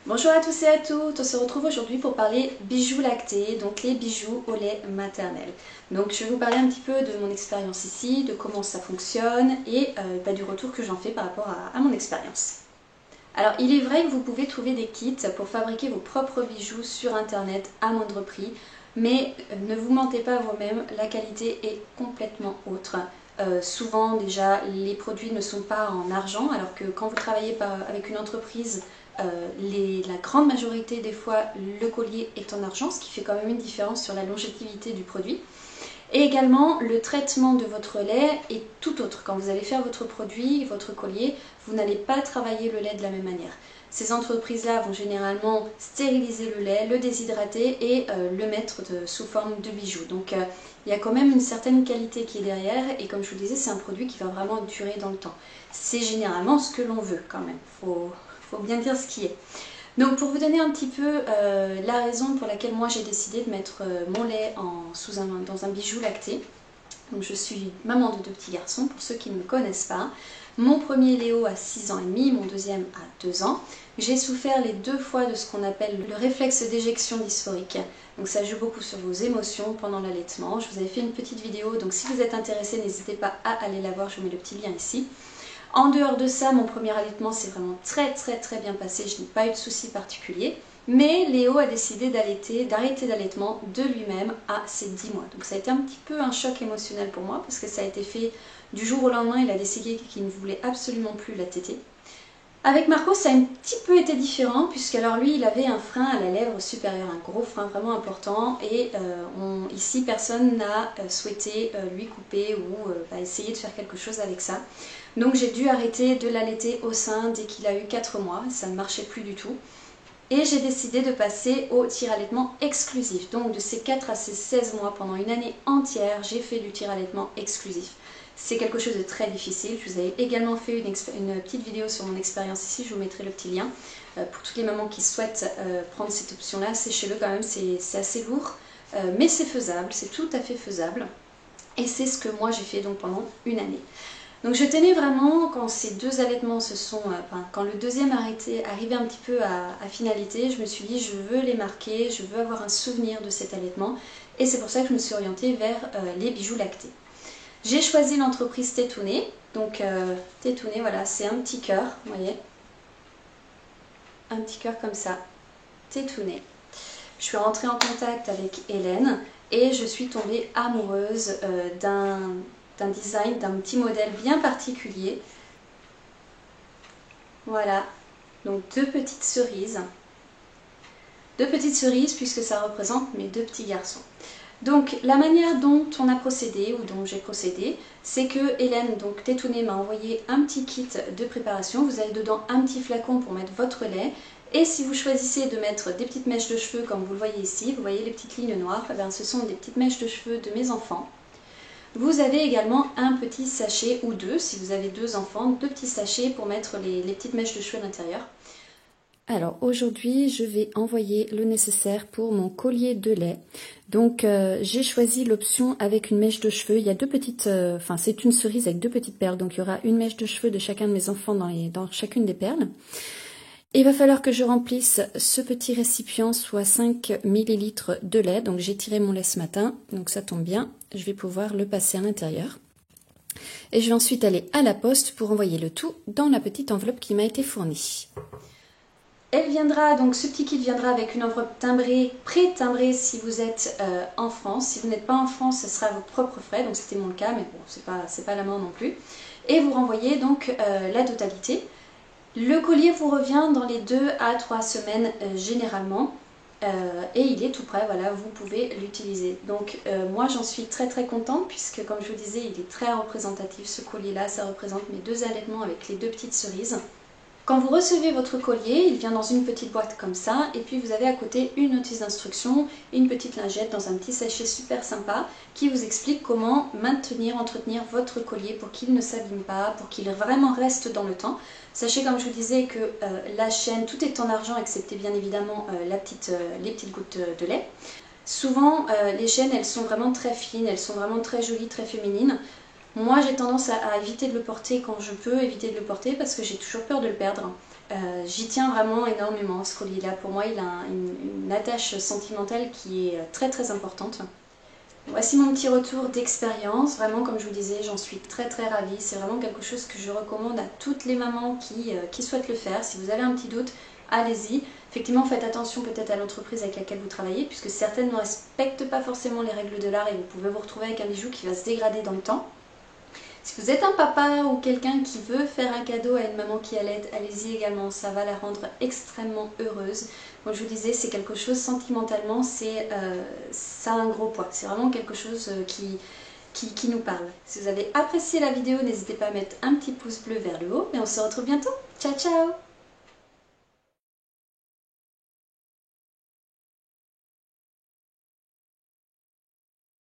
Bonjour à tous et à toutes, on se retrouve aujourd'hui pour parler bijoux lactés, donc les bijoux au lait maternel. Donc je vais vous parler un petit peu de mon expérience ici, de comment ça fonctionne et du retour que j'en fais par rapport à mon expérience. Alors il est vrai que vous pouvez trouver des kits pour fabriquer vos propres bijoux sur internet à moindre prix, mais ne vous mentez pas vous-même, la qualité est complètement autre. Souvent déjà les produits ne sont pas en argent, alors que quand vous travaillez avec une entreprise, la grande majorité des fois le collier est en argent, ce qui fait quand même une différence sur la longévité du produit. Et également, le traitement de votre lait est tout autre. Quand vous allez faire votre produit, votre collier, vous n'allez pas travailler le lait de la même manière. Ces entreprises-là vont généralement stériliser le lait, le déshydrater et le mettre sous forme de bijoux. Donc il y a quand même une certaine qualité qui est derrière et comme je vous disais, c'est un produit qui va vraiment durer dans le temps. C'est généralement ce que l'on veut quand même, faut bien dire ce qui est. Donc pour vous donner un petit peu la raison pour laquelle moi j'ai décidé de mettre mon lait dans un bijou lacté. Donc je suis maman de deux petits garçons, pour ceux qui ne me connaissent pas. Mon premier Léo a 6 ans et demi, mon deuxième a 2 ans. J'ai souffert les 2 fois de ce qu'on appelle le réflexe d'éjection dysphorique. Donc ça joue beaucoup sur vos émotions pendant l'allaitement. Je vous avais fait une petite vidéo, donc si vous êtes intéressé, n'hésitez pas à aller la voir, je vous mets le petit lien ici. En dehors de ça, mon premier allaitement s'est vraiment très bien passé, je n'ai pas eu de soucis particuliers. Mais Léo a décidé d'arrêter d'allaitement de lui-même à ses 10 mois. Donc ça a été un petit peu un choc émotionnel pour moi parce que ça a été fait du jour au lendemain, il a décidé qu'il ne voulait absolument plus la tétée. Avec Marco, ça a un petit peu été différent puisque alors lui, il avait un frein à la lèvre supérieure, un gros frein vraiment important et ici, personne n'a souhaité lui couper ou essayer de faire quelque chose avec ça. Donc j'ai dû arrêter de l'allaiter au sein dès qu'il a eu 4 mois, ça ne marchait plus du tout. Et j'ai décidé de passer au tir-allaitement exclusif. Donc de ces 4 à ces 16 mois, pendant une année entière, j'ai fait du tir-allaitement exclusif. C'est quelque chose de très difficile. Je vous avais également fait une petite vidéo sur mon expérience ici, je vous mettrai le petit lien. Pour toutes les mamans qui souhaitent prendre cette option-là, sachez-le quand même, c'est assez lourd, mais c'est faisable, c'est tout à fait faisable. Et c'est ce que moi j'ai fait donc pendant une année. Donc je tenais vraiment, quand ces 2 allaitements quand le deuxième arrivait un petit peu à finalité, je me suis dit je veux les marquer, je veux avoir un souvenir de cet allaitement et c'est pour ça que je me suis orientée vers les bijoux lactés. J'ai choisi l'entreprise Tétouné, donc Tétouné, voilà, c'est un petit cœur, vous voyez, un petit cœur comme ça, Tétouné. Je suis rentrée en contact avec Hélène et je suis tombée amoureuse d'un design, d'un petit modèle bien particulier. Voilà, donc 2 petites cerises. 2 petites cerises puisque ça représente mes 2 petits garçons. Donc la manière dont on a procédé, ou dont j'ai procédé, c'est que Hélène, donc Tétouné, m'a envoyé un petit kit de préparation. Vous avez dedans un petit flacon pour mettre votre lait. Et si vous choisissez de mettre des petites mèches de cheveux, comme vous le voyez ici, vous voyez les petites lignes noires, ce sont des petites mèches de cheveux de mes enfants. Vous avez également un petit sachet ou 2, si vous avez 2 enfants, 2 petits sachets pour mettre les petites mèches de cheveux à l'intérieur. Alors aujourd'hui, je vais envoyer le nécessaire pour mon collier de lait. Donc j'ai choisi l'option avec une mèche de cheveux. Il y a 2 petites, c'est une cerise avec 2 petites perles. Donc il y aura une mèche de cheveux de chacun de mes enfants dans chacune des perles. Et il va falloir que je remplisse ce petit récipient, soit 5 ml de lait. Donc j'ai tiré mon lait ce matin, donc ça tombe bien. Je vais pouvoir le passer à l'intérieur. Et je vais ensuite aller à la poste pour envoyer le tout dans la petite enveloppe qui m'a été fournie. Elle viendra, donc ce petit kit viendra avec une enveloppe timbrée, pré-timbrée si vous êtes en France. Si vous n'êtes pas en France, ce sera vos propres frais, donc c'était mon cas, mais bon, c'est pas la main non plus. Et vous renvoyez donc la totalité. Le collier vous revient dans les 2 à 3 semaines généralement. Et il est tout prêt, voilà, vous pouvez l'utiliser. Donc moi j'en suis très contente puisque comme je vous disais, il est très représentatif ce collier-là. Ça représente mes 2 allaitements avec les 2 petites cerises. Quand vous recevez votre collier, il vient dans une petite boîte comme ça, et puis vous avez à côté une notice d'instruction et une petite lingette dans un petit sachet super sympa qui vous explique comment maintenir, entretenir votre collier pour qu'il ne s'abîme pas, pour qu'il vraiment reste dans le temps. Sachez, comme je vous disais, que la chaîne, tout est en argent excepté bien évidemment les petites gouttes de lait. Souvent, les chaînes, elles sont vraiment très fines, elles sont vraiment très jolies, très féminines. Moi j'ai tendance à éviter de le porter quand je peux éviter de le porter parce que j'ai toujours peur de le perdre. J'y tiens vraiment énormément, ce collier-là. Pour moi, il a une attache sentimentale qui est très très importante. Voici mon petit retour d'expérience. Vraiment, comme je vous disais, j'en suis très très ravie. C'est vraiment quelque chose que je recommande à toutes les mamans qui souhaitent le faire. Si vous avez un petit doute, allez-y. Effectivement, faites attention peut-être à l'entreprise avec laquelle vous travaillez, puisque certaines ne respectent pas forcément les règles de l'art et vous pouvez vous retrouver avec un bijou qui va se dégrader dans le temps. Si vous êtes un papa ou quelqu'un qui veut faire un cadeau à une maman qui allait, allez-y également, ça va la rendre extrêmement heureuse. Comme je vous disais, c'est quelque chose sentimentalement, ça a un gros poids. C'est vraiment quelque chose qui nous parle. Si vous avez apprécié la vidéo, n'hésitez pas à mettre un petit pouce bleu vers le haut et on se retrouve bientôt. Ciao ciao!